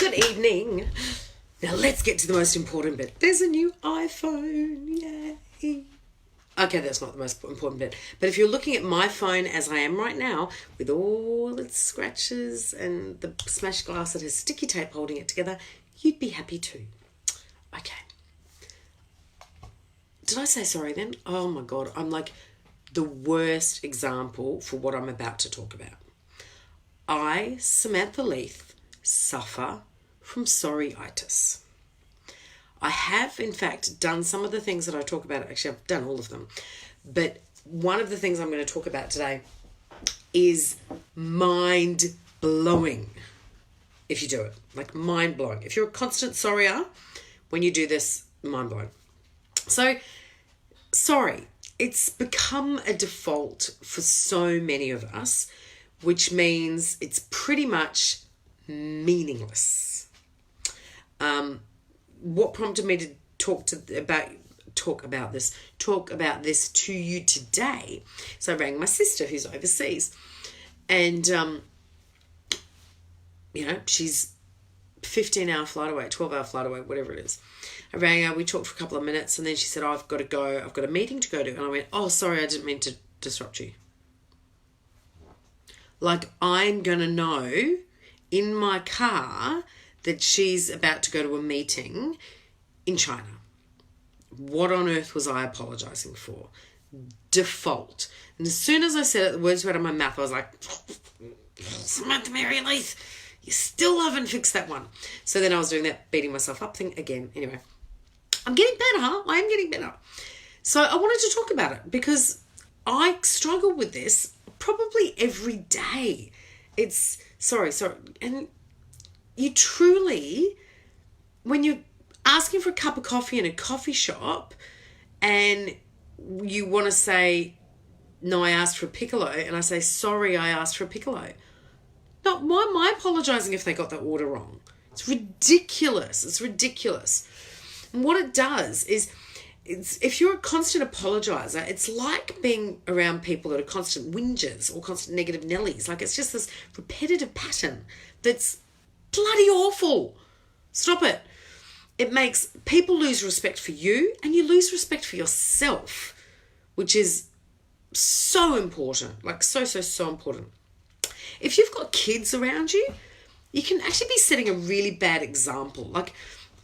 Good evening. Now let's get to the most important bit. There's a new iPhone. Yay. Okay, that's not the most important bit. But if you're looking at my phone as I am right now, with all its scratches and the smashed glass that has sticky tape holding it together, you'd be happy too. Okay. Did I say sorry then? Oh my God, I'm like the worst example for what I'm about to talk about. I, Samantha Leith, suffer from sorry-itis. I have, in fact, done some of the things that I talk about. Actually, I've done all of them. But one of the things I'm going to talk about today is mind-blowing if you do it. Like mind-blowing. If you're a constant sorrier, when you do this, mind-blowing. So, sorry. It's become a default for so many of us, which means it's pretty much meaningless. What prompted me to talk about this to you today? So I rang my sister who's overseas, and she's 15-hour flight away, 12-hour flight away, whatever it is. I rang her, we talked for a couple of minutes, and then she said, I've got to go, I've got a meeting to go to. And I went, oh, sorry, I didn't mean to disrupt you. Like, I'm going to know in my car that she's about to go to a meeting in China. What on earth was I apologising for? Default. And as soon as I said it, the words were out of my mouth, I was like, Samantha Mary Leith, you still haven't fixed that one. So then I was doing that beating myself up thing again. Anyway, I'm getting better. I am getting better. So I wanted to talk about it because I struggle with this probably every day. It's, sorry. And you truly, when you're asking for a cup of coffee in a coffee shop and you want to say, no, I asked for a piccolo, and I say, sorry, I asked for a piccolo. No, why am I apologising if they got the order wrong? It's ridiculous. And what it does is, if you're a constant apologiser, it's like being around people that are constant whingers or constant negative Nellies. Like, it's just this repetitive pattern that's bloody awful. Stop it. It makes people lose respect for you, and you lose respect for yourself, which is so important. Like, so important. If you've got kids around you, you can actually be setting a really bad example. Like,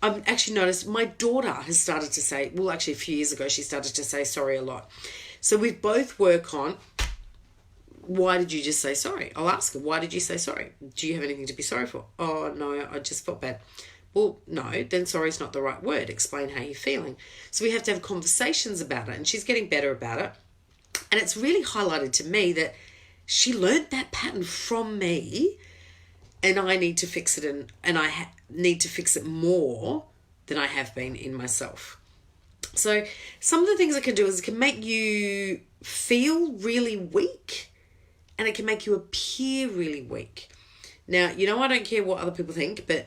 I've actually noticed my daughter has started to say, well, actually a few years ago, she started to say sorry a lot. So we both work on, why did you just say sorry? I'll ask her, why did you say sorry? Do you have anything to be sorry for? Oh, no, I just felt bad. Well, no, then sorry is not the right word. Explain how you're feeling. So we have to have conversations about it, and she's getting better about it. And it's really highlighted to me that she learned that pattern from me, and I need to fix it, and I need to fix it more than I have been in myself. So some of the things it can do is it can make you feel really weak, and it can make you appear really weak. Now, I don't care what other people think, but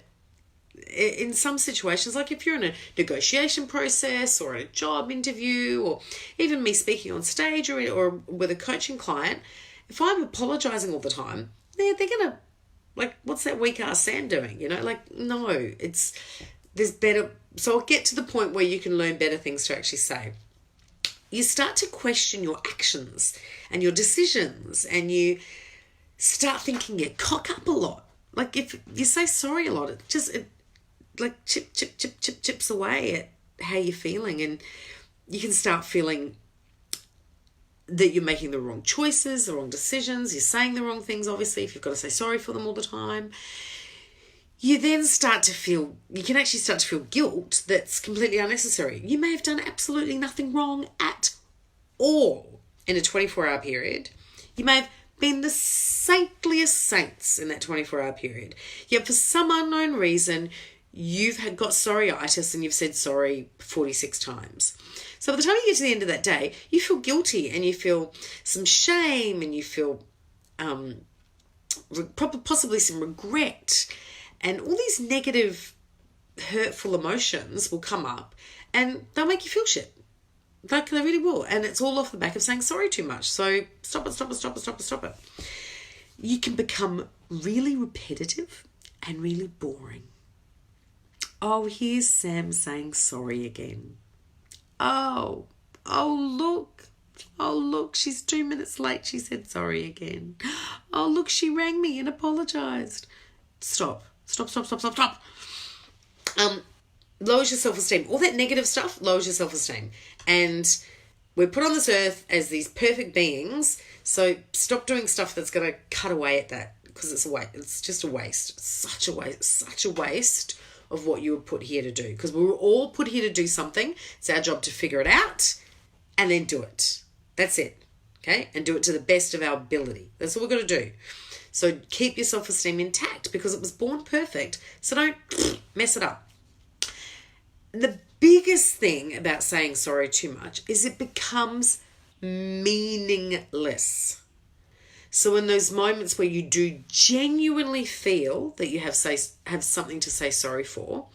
in some situations, like if you're in a negotiation process or a job interview, or even me speaking on stage or with a coaching client, if I'm apologising all the time, they're going to, like, what's that weak ass Sam doing? No, there's better. So I'll get to the point where you can learn better things to actually say. You start to question your actions and your decisions, and you start thinking you cock up a lot. Like, if you say sorry a lot, it chips away at how you're feeling, and you can start feeling that you're making the wrong choices, the wrong decisions, you're saying the wrong things, obviously, if you've got to say sorry for them all the time. You then you can actually start to feel guilt that's completely unnecessary. You may have done absolutely nothing wrong at all in a 24-hour period. You may have been the saintliest saints in that 24-hour period. Yet for some unknown reason, you've got sorry-itis and you've said sorry 46 times. So by the time you get to the end of that day, you feel guilty, and you feel some shame, and you feel possibly some regret, and all these negative, hurtful emotions will come up, and they'll make you feel shit. Like, they really will. And it's all off the back of saying sorry too much. So stop it. You can become really repetitive and really boring. Oh, here's Sam saying sorry again. Oh, look. Oh, look, she's 2 minutes late. She said sorry again. Oh, look, she rang me and apologised. Stop. Lowers your self-esteem. All that negative stuff lowers your self-esteem. And we're put on this earth as these perfect beings, so stop doing stuff that's going to cut away at that, because it's a waste. It's just a waste. Such a waste of what you were put here to do, because we were all put here to do something. It's our job to figure it out and then do it. That's it. Okay? And do it to the best of our ability. That's what we've got to do. So keep your self-esteem intact, because it was born perfect. So don't mess it up. The biggest thing about saying sorry too much is it becomes meaningless. So in those moments where you do genuinely feel that you have something to say sorry for,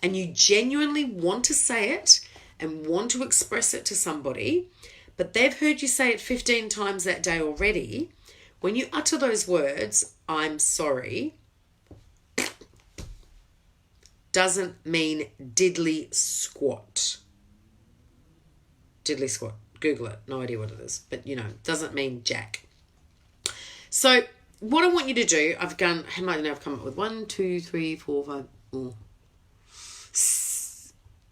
and you genuinely want to say it and want to express it to somebody, but they've heard you say it 15 times that day already, when you utter those words, I'm sorry, doesn't mean diddly squat. Diddly squat. Google it. No idea what it is. But, doesn't mean jack. So, what I want you to do, I've come up with 1, 2, 3, 4, 5,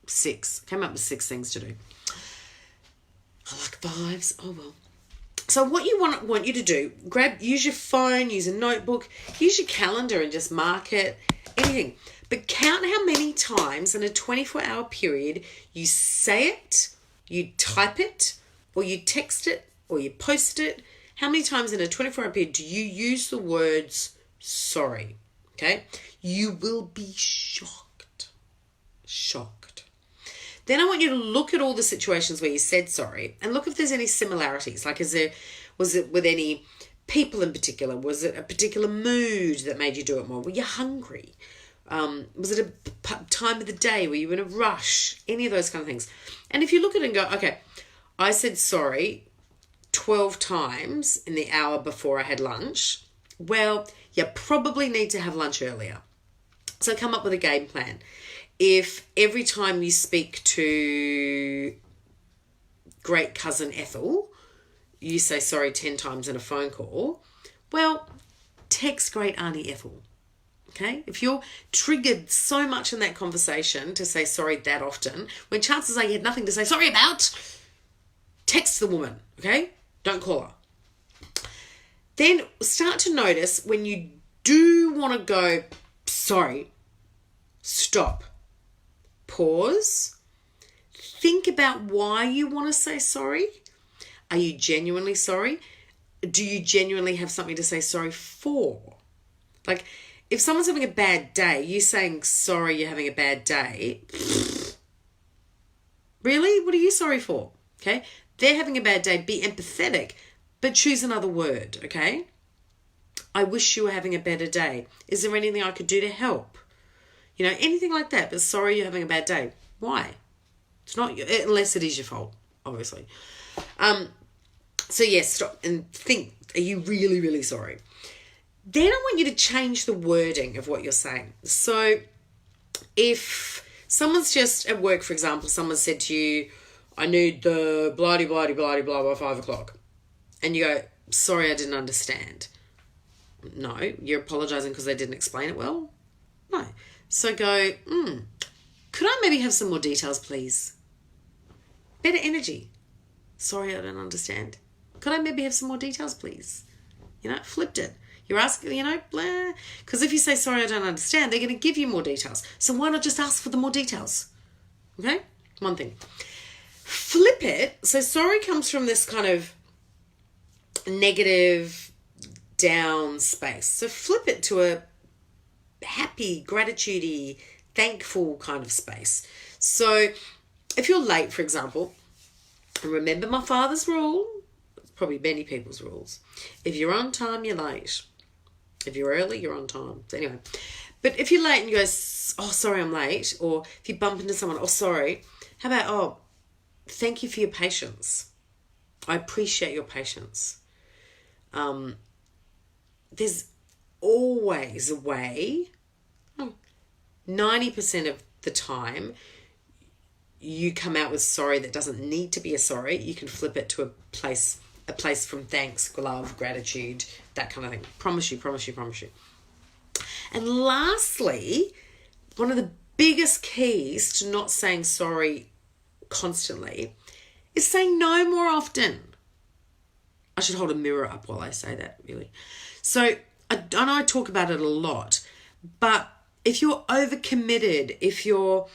6. Came up with 6 things to do. I like 5s. Oh, well. So what you want you to do, use your phone, use a notebook, use your calendar and just mark it, anything. But count how many times in a 24-hour period you say it, you type it, or you text it, or you post it. How many times in a 24-hour period do you use the words sorry? Okay? You will be shocked. Then I want you to look at all the situations where you said sorry and look if there's any similarities. Like, was it with any people in particular? Was it a particular mood that made you do it more? Were you hungry? Was it a time of the day? Were you in a rush? Any of those kind of things. And if you look at it and go, okay, I said sorry 12 times in the hour before I had lunch. Well, you probably need to have lunch earlier. So come up with a game plan. If every time you speak to great cousin Ethel, you say sorry 10 times in a phone call, well, text great auntie Ethel. Okay? If you're triggered so much in that conversation to say sorry that often, when chances are you had nothing to say sorry about, text the woman. Okay? Don't call her. Then start to notice when you do want to go, sorry, stop. Pause. Think about why you want to say sorry. Are you genuinely sorry? Do you genuinely have something to say sorry for? Like, if someone's having a bad day, you saying sorry you're having a bad day. Really? What are you sorry for? Okay? They're having a bad day. Be empathetic, but choose another word, okay? I wish you were having a better day. Is there anything I could do to help? Anything like that, but sorry you're having a bad day. Why? It's not, unless it is your fault, obviously. So yes, stop and think, are you really, really sorry? Then I want you to change the wording of what you're saying. So if someone's just at work, for example, someone said to you, I need the blah-de-blah-de-blah-de blah by 5 o'clock. And you go, sorry, I didn't understand. No, you're apologising because they didn't explain it well? No. So go, could I maybe have some more details, please? Better energy. Sorry, I don't understand. Could I maybe have some more details, please? Flipped it. You're asking, blah. Because if you say, sorry, I don't understand, they're going to give you more details. So why not just ask for the more details? Okay? One thing. Flip it. So sorry comes from this kind of negative down space. So flip it to a happy, gratitude-y, thankful kind of space. So if you're late, for example, and remember my father's rule, it's probably many people's rules. If you're on time, you're late. If you're early, you're on time. So anyway, but if you're late and you go, oh, sorry, I'm late, or if you bump into someone, oh, sorry, how about, oh, thank you for your patience. I appreciate your patience. There's always a way. 90% of the time you come out with sorry that doesn't need to be a sorry. You can flip it to a place from thanks, love, gratitude, that kind of thing. Promise you. And lastly, one of the biggest keys to not saying sorry constantly is saying no more often. I should hold a mirror up while I say that, really. So I know I talk about it a lot, but if you're overcommitted, if you're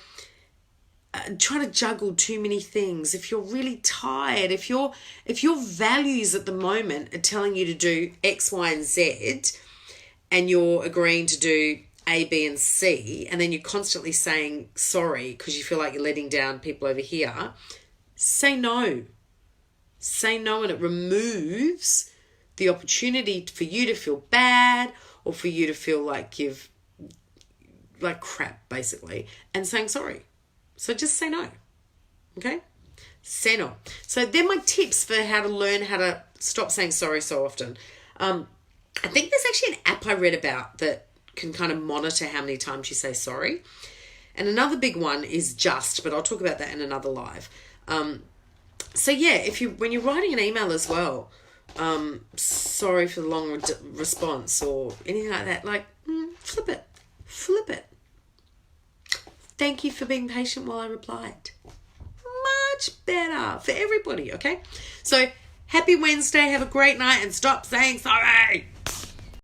trying to juggle too many things, if you're really tired, if your values at the moment are telling you to do X, Y, and Z, and you're agreeing to do A, B, and C, and then you're constantly saying sorry because you feel like you're letting down people over here, say no. Say no, and it removes the opportunity for you to feel bad or for you to feel like you've like crap, basically, and saying sorry. So just say no. Okay? Say no. So they're my tips for how to learn how to stop saying sorry so often. I think there's actually an app I read about that can kind of monitor how many times you say sorry. And another big one is Just, but I'll talk about that in another live. So yeah, when you're writing an email as well, sorry for the long response or anything like that, like flip it. Thank you for being patient while I replied. Much better for everybody, okay? So happy Wednesday, have a great night, and stop saying sorry.